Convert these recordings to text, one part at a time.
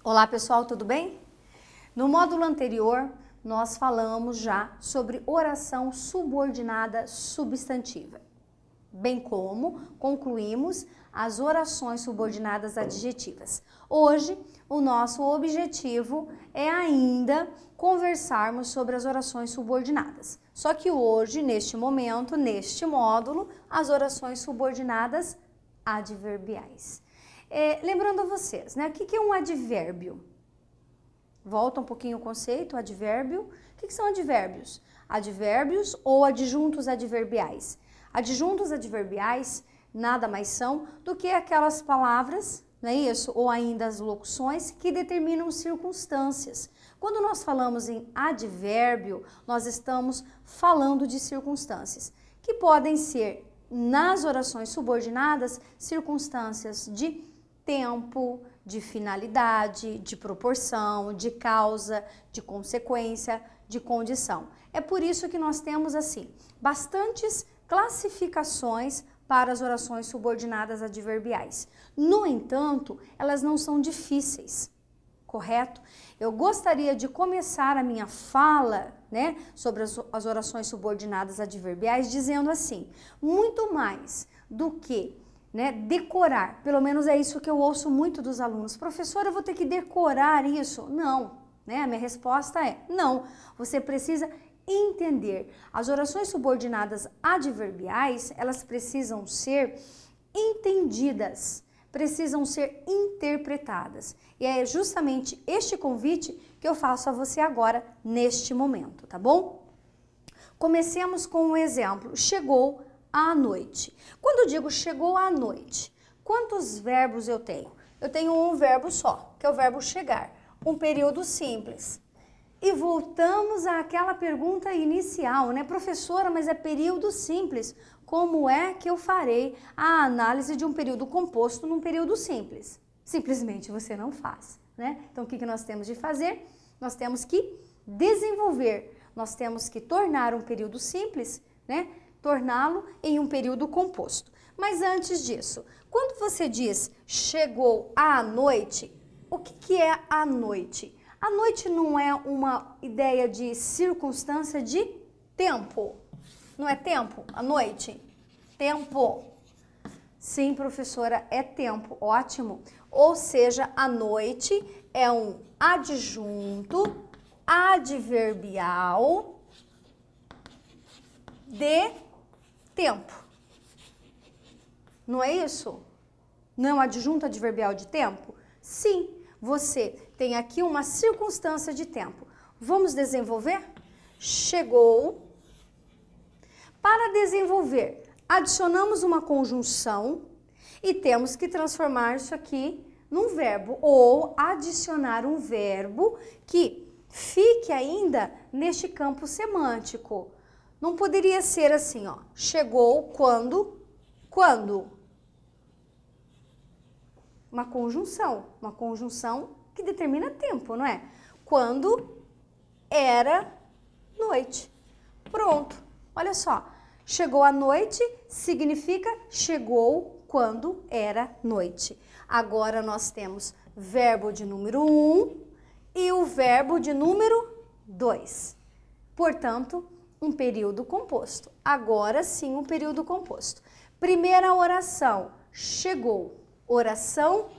Olá pessoal, tudo bem? No módulo anterior, nós falamos já sobre oração subordinada substantiva, bem como concluímos as orações subordinadas adjetivas. Hoje, o nosso objetivo é ainda conversarmos sobre as orações subordinadas. Só que hoje, neste momento, neste módulo, as orações subordinadas adverbiais. Lembrando a vocês, né? O que é um advérbio? Volta um pouquinho o conceito, advérbio. O que são advérbios? Advérbios ou adjuntos adverbiais. Adjuntos adverbiais nada mais são do que aquelas palavras, não é isso? Ou ainda as locuções que determinam circunstâncias. Quando nós falamos em advérbio, nós estamos falando de circunstâncias, que podem ser, nas orações subordinadas, circunstâncias de tempo, de finalidade, de proporção, de causa, de consequência, de condição. É por isso que nós temos, assim, bastantes classificações para as orações subordinadas adverbiais. No entanto, elas não são difíceis, correto? Eu gostaria de começar a minha fala, né, sobre as orações subordinadas adverbiais dizendo assim, muito mais do que decorar, pelo menos é isso que eu ouço muito dos alunos. Professora, eu vou ter que decorar isso? Não, né? A minha resposta é não. Você precisa entender. As orações subordinadas adverbiais, elas precisam ser entendidas, precisam ser interpretadas. E é justamente este convite que eu faço a você agora, neste momento, tá bom? Comecemos com um exemplo. Chegou à noite. Quando eu digo chegou à noite, quantos verbos eu tenho? Eu tenho um verbo só, que é o verbo chegar, um período simples. E voltamos àquela pergunta inicial, né? Professora, mas é período simples. Como é que eu farei a análise de um período composto num período simples? Simplesmente você não faz, né? Então o que nós temos de fazer? Nós temos que desenvolver, nós temos que tornar um período simples, né? Torná-lo em um período composto. Mas antes disso, quando você diz chegou à noite, o que é a noite? A noite não é uma ideia de circunstância de tempo. Não é tempo? A noite? Tempo. Sim, professora, é tempo. Ótimo. Ou seja, a noite é um adjunto adverbial de tempo. Não é isso? Não é um adjunto adverbial de tempo? Sim, você tem aqui uma circunstância de tempo. Vamos desenvolver? Chegou. Para desenvolver, adicionamos uma conjunção e temos que transformar isso aqui num verbo ou adicionar um verbo que fique ainda neste campo semântico. Não poderia ser assim, ó. Chegou quando? Quando? Uma conjunção que determina tempo, não é? Quando era noite. Pronto. Olha só. Chegou a noite significa chegou quando era noite. Agora nós temos verbo de número 1 e o verbo de número 2. Portanto, um período composto. Agora sim, um período composto. Primeira oração, chegou. Oração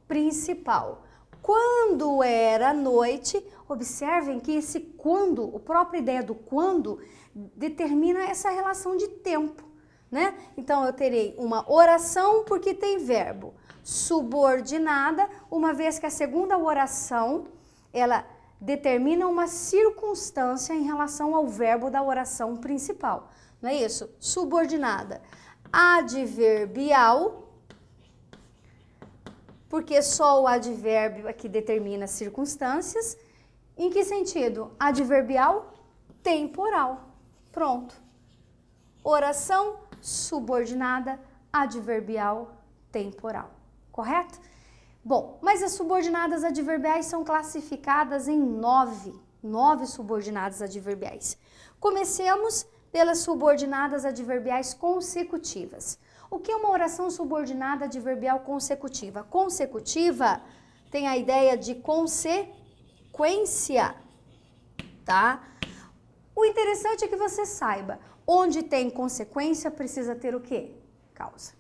principal. Quando era noite, observem que esse quando, a própria ideia do quando, determina essa relação de tempo, né? Então, eu terei uma oração porque tem verbo subordinada, uma vez que a segunda oração, ela determina uma circunstância em relação ao verbo da oração principal. Não é isso? Subordinada. Adverbial, porque só o advérbio aqui determina circunstâncias. Em que sentido? Adverbial temporal. Pronto. Oração subordinada, adverbial temporal. Correto? Bom, mas as subordinadas adverbiais são classificadas em 9 9 subordinadas adverbiais. Comecemos pelas subordinadas adverbiais consecutivas. O que é uma oração subordinada adverbial consecutiva? Consecutiva tem a ideia de consequência, tá? O interessante é que você saiba, onde tem consequência precisa ter o quê? Causa.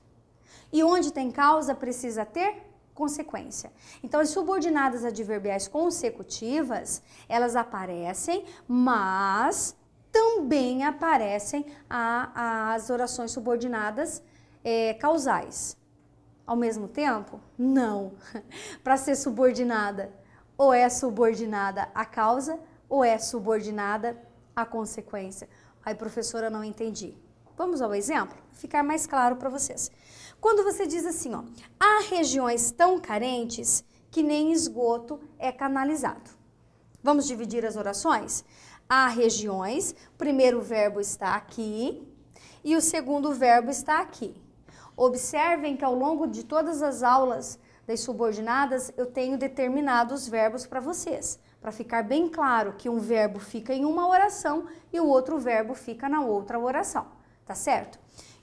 E onde tem causa precisa ter consequência. Então, as subordinadas adverbiais consecutivas, elas aparecem, mas também aparecem as orações subordinadas causais. Ao mesmo tempo? Não. Para ser subordinada, ou é subordinada à causa, ou é subordinada à consequência. Aí, professora, não entendi. Vamos ao exemplo? Ficar mais claro para vocês. Quando você diz assim, ó, há regiões tão carentes que nem esgoto é canalizado. Vamos dividir as orações? Há regiões, o primeiro verbo está aqui e o segundo verbo está aqui. Observem que ao longo de todas as aulas das subordinadas, eu tenho determinados verbos para vocês, para ficar bem claro que um verbo fica em uma oração e o outro verbo fica na outra oração, tá certo?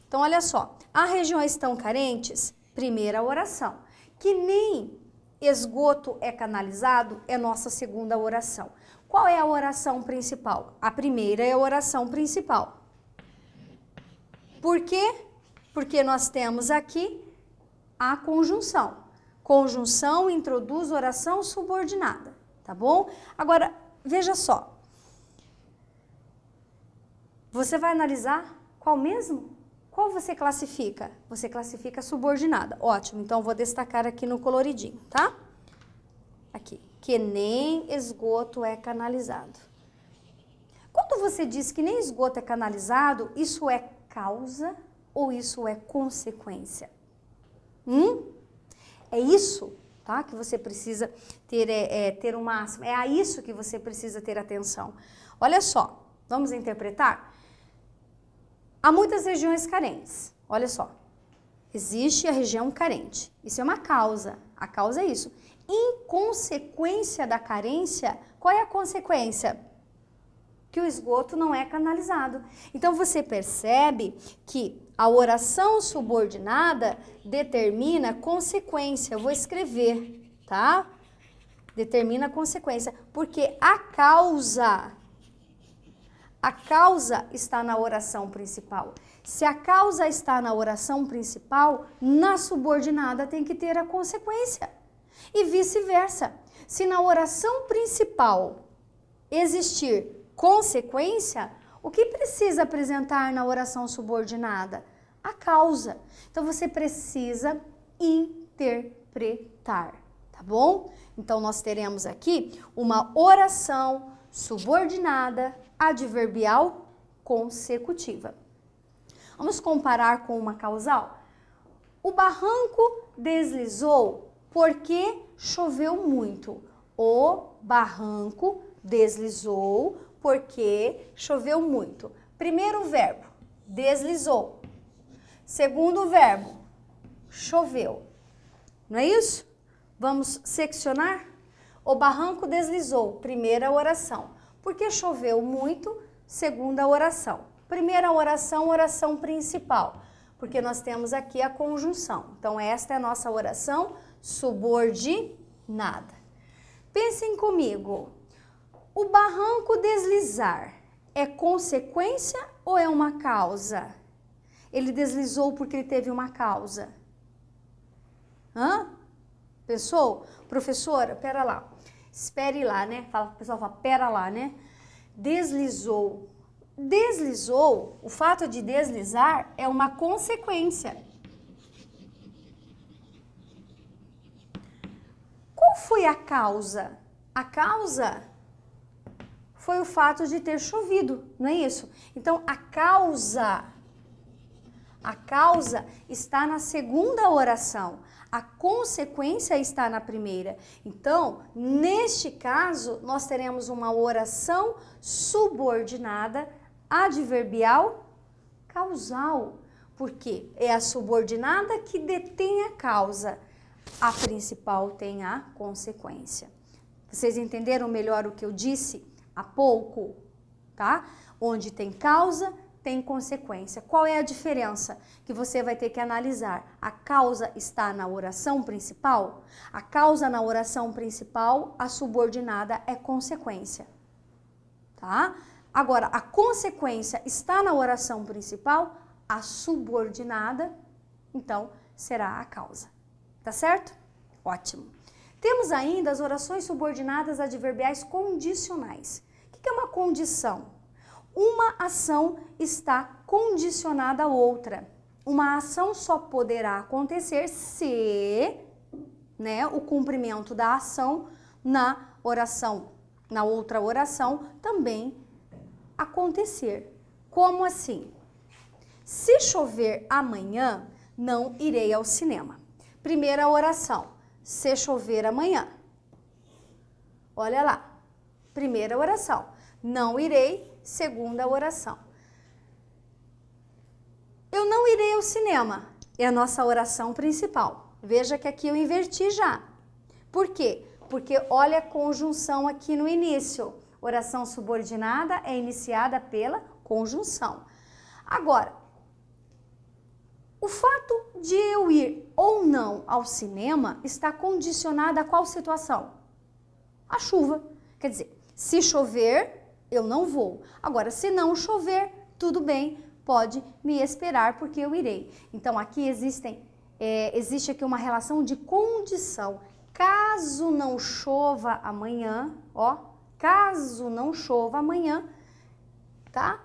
Então, olha só, há regiões tão carentes, primeira oração, que nem esgoto é canalizado, é nossa segunda oração. Qual é a oração principal? A primeira é a oração principal. Por quê? Porque nós temos aqui a conjunção. Conjunção introduz oração subordinada, tá bom? Agora, veja só. Você vai analisar qual mesmo? Qual você classifica? Você classifica subordinada. Ótimo, então vou destacar aqui no coloridinho, tá? Aqui, que nem esgoto é canalizado. Quando você diz que nem esgoto é canalizado, isso é causa ou isso é consequência? É isso, tá? Que você precisa ter o máximo. É a isso que você precisa ter atenção. Olha só, vamos interpretar? Há muitas regiões carentes. Olha só, existe a região carente. Isso é uma causa. A causa é isso. Em consequência da carência, qual é a consequência? Que o esgoto não é canalizado. Então, você percebe que a oração subordinada determina consequência. Eu vou escrever, tá? Determina consequência. Porque a causa está na oração principal. Se a causa está na oração principal, na subordinada tem que ter a consequência. E vice-versa. Se na oração principal existir consequência, o que precisa apresentar na oração subordinada? A causa. Então, você precisa interpretar, tá bom? Então, nós teremos aqui uma oração subordinada adverbial consecutiva. Vamos comparar com uma causal? O barranco deslizou porque choveu muito. O barranco deslizou porque choveu muito. Primeiro verbo, deslizou. Segundo verbo, choveu. Não é isso? Vamos seccionar? O barranco deslizou, primeira oração. Porque choveu muito, segunda oração. Primeira oração, oração principal. Porque nós temos aqui a conjunção. Então, esta é a nossa oração subordinada. Pensem comigo. O barranco deslizar é consequência ou é uma causa? Ele deslizou porque ele teve uma causa. Pensou? Professora, pera lá. Espere lá, né? O pessoal fala, pera lá, né? Deslizou. Deslizou, o fato de deslizar é uma consequência. Qual foi a causa? A causa foi o fato de ter chovido, não é isso? Então, a causa está na segunda oração. A consequência está na primeira. Então, neste caso, nós teremos uma oração subordinada adverbial causal. Porque é a subordinada que detém a causa. A principal tem a consequência. Vocês entenderam melhor o que eu disse? há pouco, tá? Onde tem causa, tem consequência. Qual é a diferença que você vai ter que analisar? A causa está na oração principal? A causa na oração principal, a subordinada é consequência, tá? Agora, a consequência está na oração principal, a subordinada, então, será a causa. Tá certo? Ótimo. Temos ainda as orações subordinadas adverbiais condicionais. O que é uma condição? Uma ação está condicionada a outra. Uma ação só poderá acontecer se, né, o cumprimento da ação na oração, na outra oração, também acontecer. Como assim? Se chover amanhã, não irei ao cinema. Primeira oração, se chover amanhã. Olha lá, primeira oração, não irei. Segunda oração, eu não irei ao cinema, é a nossa oração principal. Veja que aqui eu inverti já. Por quê? Porque olha a conjunção aqui no início. Oração subordinada é iniciada pela conjunção. Agora, o fato de eu ir ou não ao cinema está condicionado a qual situação? A chuva. Quer dizer, se chover, eu não vou. Agora, se não chover, tudo bem, pode me esperar porque eu irei. Então, aqui existe aqui uma relação de condição. Caso não chova amanhã, ó, caso não chova amanhã, tá?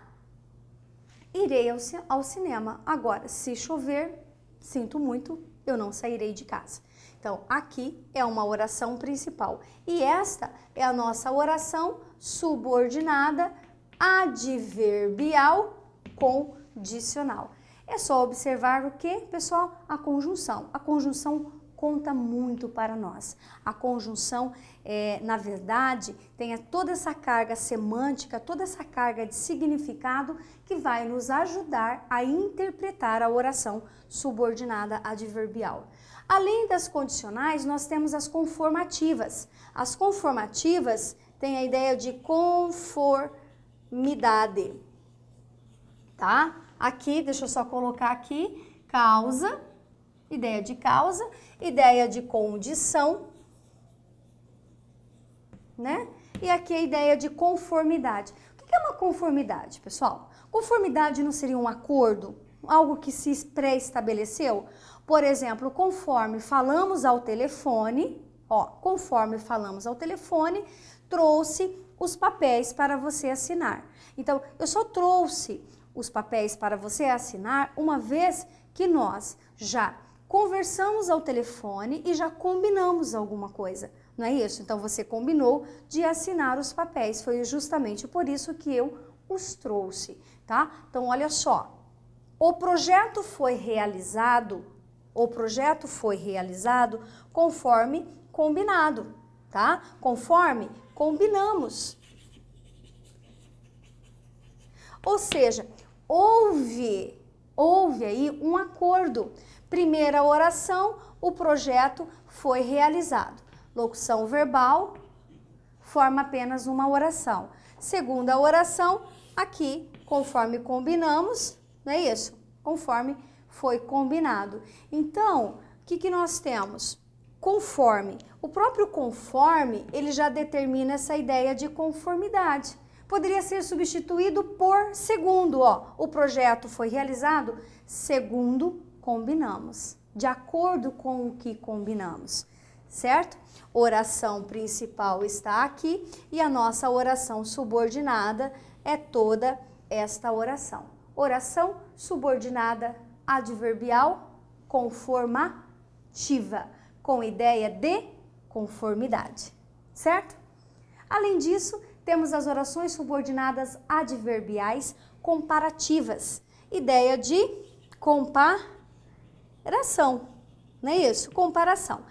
Irei ao cinema. Agora, se chover, sinto muito, eu não sairei de casa. Então, aqui é uma oração principal. E esta é a nossa oração subordinada adverbial condicional. É só observar o que, pessoal? A conjunção. A conjunção conta muito para nós. A conjunção, na verdade, tem toda essa carga semântica, toda essa carga de significado que vai nos ajudar a interpretar a oração subordinada adverbial. Além das condicionais, nós temos as conformativas. As conformativas têm a ideia de conformidade, tá? Aqui, deixa eu só colocar aqui, causa, ideia de causa, ideia de condição, né? E aqui a ideia de conformidade. O que é uma conformidade, pessoal? Conformidade não seria um acordo? Algo que se pré-estabeleceu? Por exemplo, conforme falamos ao telefone, ó, conforme falamos ao telefone, trouxe os papéis para você assinar. Então, eu só trouxe os papéis para você assinar uma vez que nós já conversamos ao telefone e já combinamos alguma coisa, não é isso? Então, você combinou de assinar os papéis, foi justamente por isso que eu os trouxe, tá? Então, olha só, o projeto foi realizado conforme combinado, tá? Conforme combinamos. Ou seja, houve aí um acordo. Primeira oração, o projeto foi realizado. Locução verbal forma apenas uma oração. Segunda oração, aqui, conforme combinamos, não é isso? Conforme foi combinado. Então, o que nós temos? Conforme. O próprio conforme, ele já determina essa ideia de conformidade. Poderia ser substituído por segundo, ó. O projeto foi realizado segundo combinamos, de acordo com o que combinamos, certo? Oração principal está aqui e a nossa oração subordinada é toda esta oração. Oração subordinada adverbial conformativa, com ideia de conformidade, certo? Além disso, temos as orações subordinadas adverbiais comparativas, ideia de comparação, não é isso? Comparação.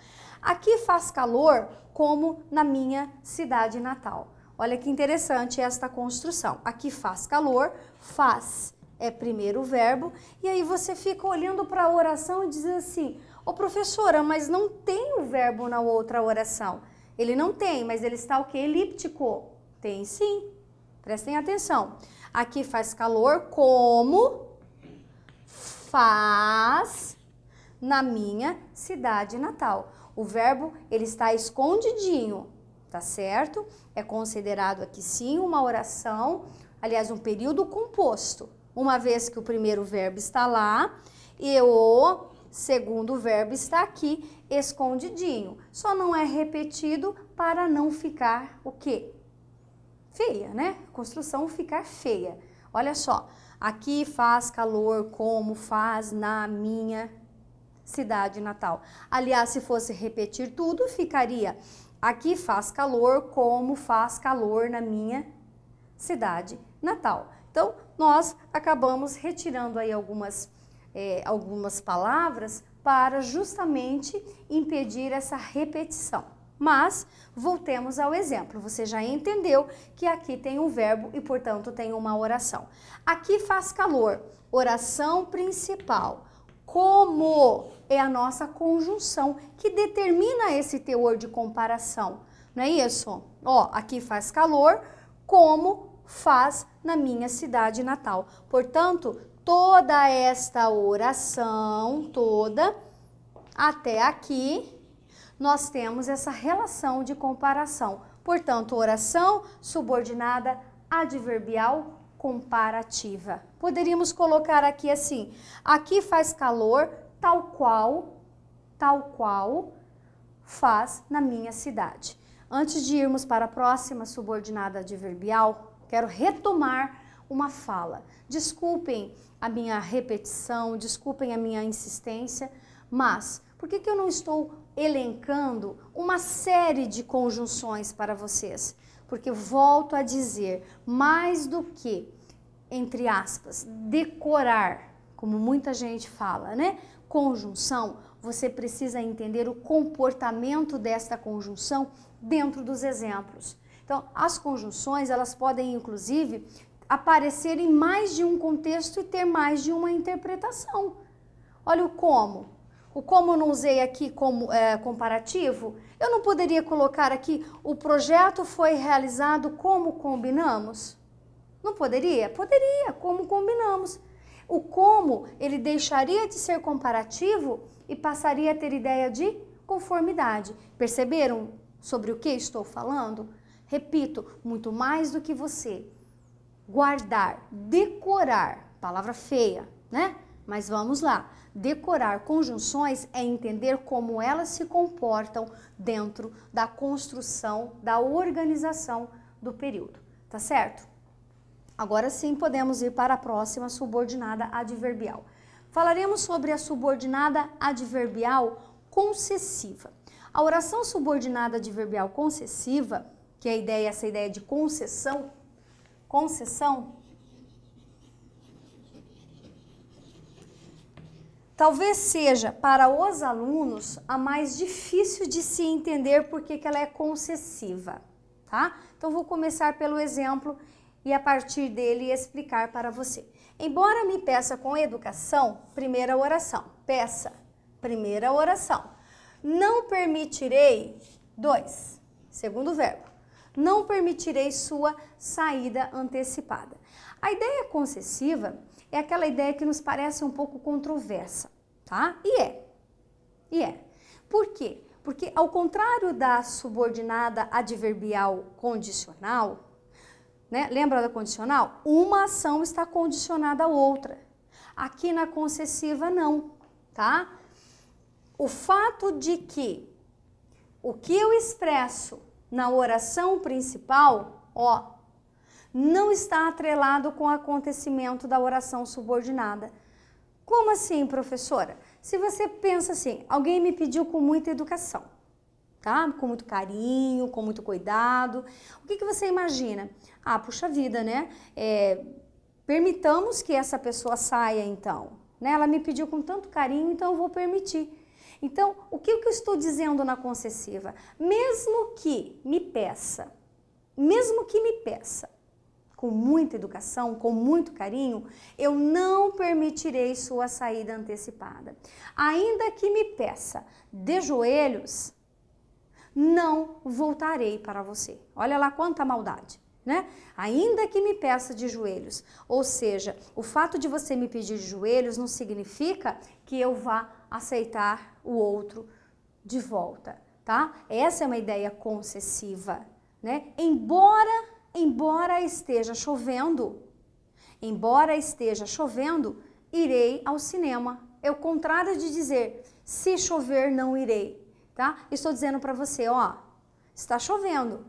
Aqui faz calor como na minha cidade natal. Olha que interessante esta construção. Aqui faz calor, faz é primeiro verbo, e aí você fica olhando para a oração e diz assim, ô professora, mas não tem o verbo na outra oração. Ele não tem, mas ele está o quê? Elíptico. Tem sim. Prestem atenção. Aqui faz calor como faz na minha cidade natal. O verbo, ele está escondidinho, tá certo? É considerado aqui sim uma oração, aliás, um período composto. Uma vez que o primeiro verbo está lá e o segundo verbo está aqui escondidinho. Só não é repetido para não ficar o quê? Feia, né? Construção ficar feia. Olha só, aqui faz calor como faz na minha cidade natal. Aliás, se fosse repetir tudo, ficaria aqui faz calor como faz calor na minha cidade natal. Então, nós acabamos retirando aí algumas palavras para justamente impedir essa repetição. Mas, voltemos ao exemplo. Você já entendeu que aqui tem um verbo e, portanto, tem uma oração. Aqui faz calor, oração principal. Como é a nossa conjunção que determina esse teor de comparação, não é isso? Ó, aqui faz calor, como faz na minha cidade natal. Portanto, toda esta oração, toda, até aqui, nós temos essa relação de comparação. Portanto, oração subordinada adverbial comparativa. Poderíamos colocar aqui assim, aqui faz calor tal qual faz na minha cidade. Antes de irmos para a próxima subordinada adverbial, quero retomar uma fala. Desculpem a minha repetição, desculpem a minha insistência, mas por que eu não estou elencando uma série de conjunções para vocês? Porque volto a dizer, mais do que, entre aspas, decorar, como muita gente fala, né? Conjunção, você precisa entender o comportamento desta conjunção dentro dos exemplos. Então, as conjunções, elas podem, inclusive, aparecer em mais de um contexto e ter mais de uma interpretação. Olha o como. O como eu não usei aqui como comparativo, eu não poderia colocar aqui o projeto foi realizado como combinamos? Não poderia? Poderia, como combinamos. O como, ele deixaria de ser comparativo e passaria a ter ideia de conformidade. Perceberam sobre o que estou falando? Repito, muito mais do que você guardar, decorar, palavra feia, né? Mas vamos lá. Decorar conjunções é entender como elas se comportam dentro da construção, da organização do período, tá certo? Agora sim podemos ir para a próxima subordinada adverbial. Falaremos sobre a subordinada adverbial concessiva. A oração subordinada adverbial concessiva, que é essa ideia de concessão, talvez seja para os alunos a mais difícil de se entender porque que ela é concessiva, tá? Então vou começar pelo exemplo e a partir dele explicar para você. Embora me peça com educação, primeira oração, peça, primeira oração. Não permitirei, segundo verbo, não permitirei sua saída antecipada. A ideia concessiva é aquela ideia que nos parece um pouco controversa, tá? E é. Por quê? Porque ao contrário da subordinada adverbial condicional, né? Lembra da condicional? Uma ação está condicionada à outra. Aqui na concessiva não, tá? O fato de que o que eu expresso na oração principal, não está atrelado com o acontecimento da oração subordinada. Como assim, professora? Se você pensa assim, alguém me pediu com muita educação, tá? Com muito carinho, com muito cuidado. O que você imagina? Ah, puxa vida, né? Permitamos que essa pessoa saia, então. Né? Ela me pediu com tanto carinho, então eu vou permitir. Então, o que eu estou dizendo na concessiva? Mesmo que me peça, com muita educação, com muito carinho, eu não permitirei sua saída antecipada. Ainda que me peça de joelhos, não voltarei para você. Olha lá quanta maldade. né? Ainda que me peça de joelhos. Ou seja, o fato de você me pedir de joelhos não significa que eu vá aceitar o outro de volta, tá? Essa é uma ideia concessiva, né? Embora esteja chovendo, irei ao cinema. É o contrário de dizer, se chover, não irei, tá? Estou dizendo para você, ó, está chovendo.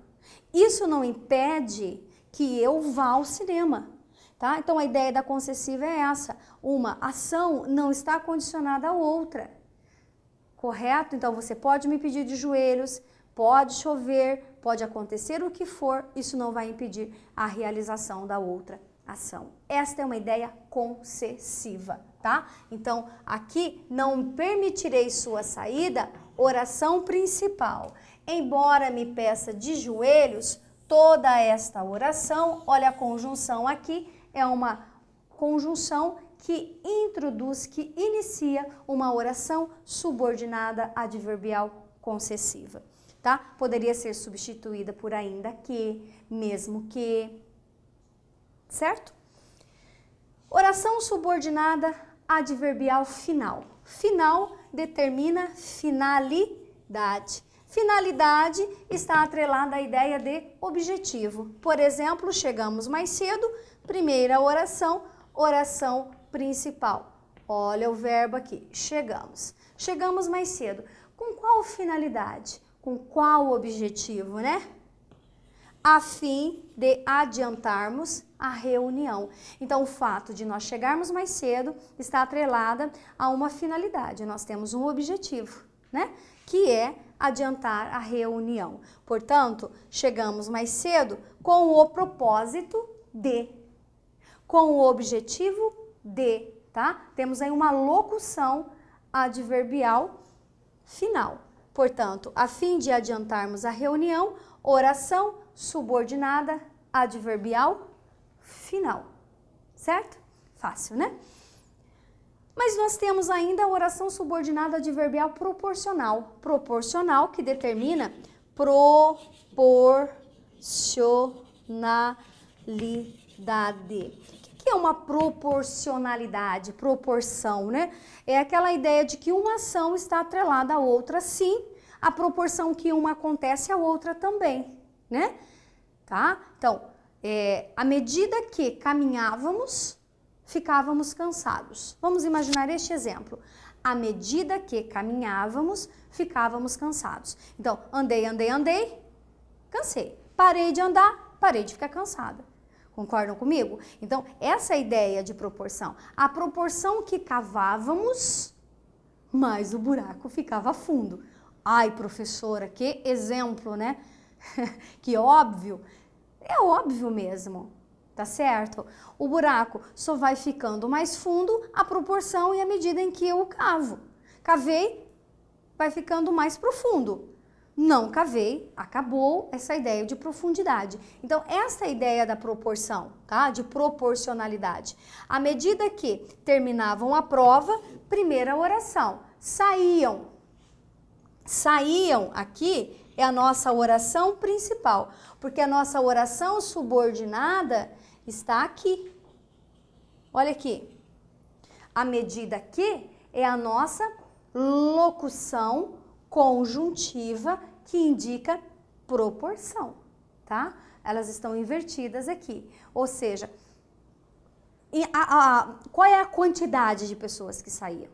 Isso não impede que eu vá ao cinema, tá? Então, a ideia da concessiva é essa. Uma ação não está condicionada à outra, correto? Então, você pode me pedir de joelhos, pode chover, pode acontecer o que for, isso não vai impedir a realização da outra ação. Esta é uma ideia concessiva, tá? Então, aqui, não permitirei sua saída, oração principal. Embora me peça de joelhos, toda esta oração, olha a conjunção aqui, é uma conjunção que introduz, que inicia uma oração subordinada adverbial concessiva, tá? Poderia ser substituída por ainda que, mesmo que, certo? Oração subordinada adverbial final. Final determina finalidade. Finalidade está atrelada à ideia de objetivo. Por exemplo, chegamos mais cedo, primeira oração, oração principal. Olha o verbo aqui, chegamos. Chegamos mais cedo. Com qual finalidade? Com qual objetivo, né? A fim de adiantarmos a reunião. Então, o fato de nós chegarmos mais cedo está atrelada a uma finalidade. Nós temos um objetivo, né? Que é adiantar a reunião. Portanto, chegamos mais cedo com o propósito de, com o objetivo de, tá? Temos aí uma locução adverbial final. Portanto, a fim de adiantarmos a reunião, oração subordinada adverbial final. Certo? Fácil, né? Mas nós temos ainda a oração subordinada adverbial proporcional. Proporcional que determina proporcionalidade. O que é uma proporcionalidade? Proporção, né? É aquela ideia de que uma ação está atrelada à outra, sim. A proporção que uma acontece, a outra também, né? Tá? Então, à medida que caminhávamos, ficávamos cansados. Vamos imaginar este exemplo. À medida que caminhávamos, ficávamos cansados. Então, andei, cansei. Parei de andar, parei de ficar cansada. Concordam comigo? Então, essa é a ideia de proporção. A proporção que cavávamos, mais o buraco ficava fundo. Ai, professora, que exemplo, né? Que óbvio. É óbvio mesmo. Tá certo? O buraco só vai ficando mais fundo à proporção e à medida em que eu o cavo. Cavei, vai ficando mais profundo. Não cavei, acabou essa ideia de profundidade. Então, essa é a ideia da proporção, tá? De proporcionalidade. À medida que terminavam a prova, primeira oração. Saíam aqui é a nossa oração principal, porque a nossa oração subordinada está aqui. Olha aqui. À medida que é a nossa locução conjuntiva que indica proporção, tá? Elas estão invertidas aqui. Ou seja, qual é a quantidade de pessoas que saíam?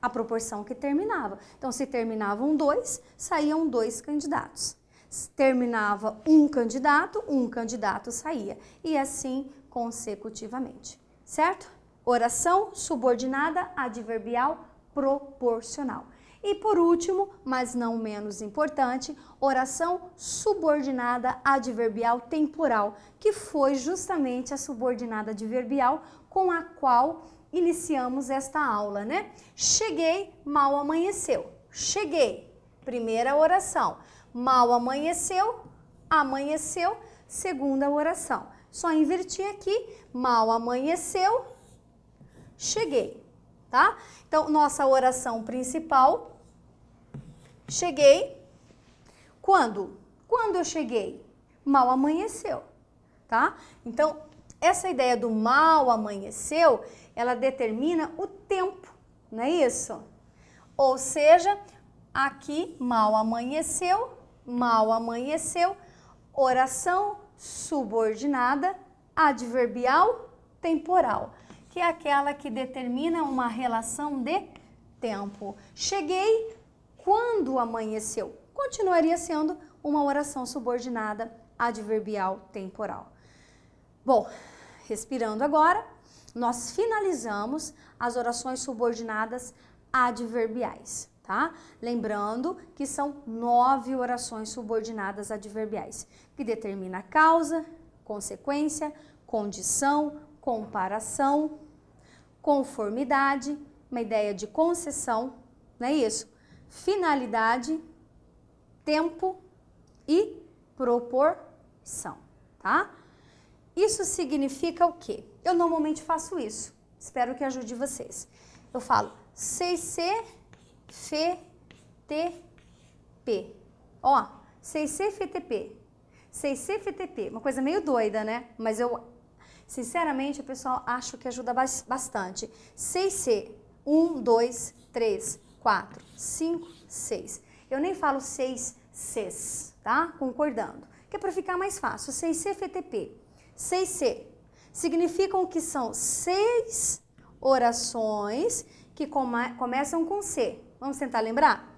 A proporção que terminava. Então, se terminavam 2, saíam 2 candidatos. Se terminava um candidato saía. E assim consecutivamente. Certo? Oração subordinada adverbial proporcional. E por último, mas não menos importante, oração subordinada adverbial temporal, que foi justamente a subordinada adverbial com a qual iniciamos esta aula, né? Cheguei, mal amanheceu. Cheguei, primeira oração. Mal amanheceu, amanheceu, segunda oração. Só inverti aqui, mal amanheceu, cheguei, tá? Então, nossa oração principal, cheguei. Quando? Quando eu cheguei? Mal amanheceu. tá? Então, essa ideia do mal amanheceu, ela determina o tempo, não é isso? Ou seja, aqui mal amanheceu, oração subordinada adverbial temporal, que é aquela que determina uma relação de tempo. Cheguei quando amanheceu. Continuaria sendo uma oração subordinada adverbial temporal. Bom, respirando agora, nós finalizamos as orações subordinadas adverbiais, tá? Lembrando que são 9 orações subordinadas adverbiais, que determina causa, consequência, condição, comparação, conformidade, uma ideia de concessão, não é isso? Finalidade, tempo e proporção, tá? Isso significa o quê? Eu normalmente faço isso, espero que ajude vocês. Eu falo CC, FTP. Ó, CC, FTP. CC, FTP. Uma coisa meio doida, né? Mas eu, sinceramente, o pessoal acha que ajuda bastante. CC, 1, 2, 3, 4, 5, 6. Eu nem falo 6 Cs, tá? Concordando. Que é para ficar mais fácil. CC, FTP. 6C significam que são 6 orações que começam com C. Vamos tentar lembrar?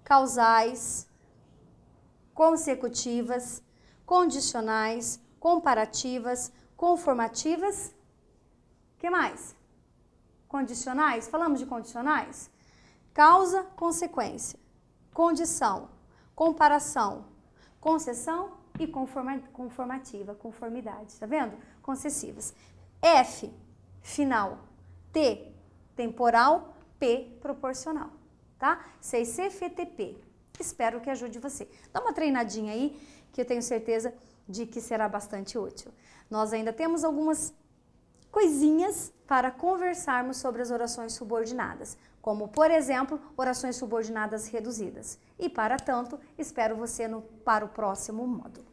Causais, consecutivas, condicionais, comparativas, conformativas. O que mais? Condicionais? Falamos de condicionais? Causa, consequência, condição, comparação, concessão e conformativa, conformidade, tá vendo? Concessivas. F, final. T, temporal. P, proporcional, tá? CC, FTP. Espero que ajude você. Dá uma treinadinha aí, que eu tenho certeza de que será bastante útil. Nós ainda temos algumas coisinhas para conversarmos sobre as orações subordinadas, como, por exemplo, orações subordinadas reduzidas. E, para tanto, espero você para o próximo módulo.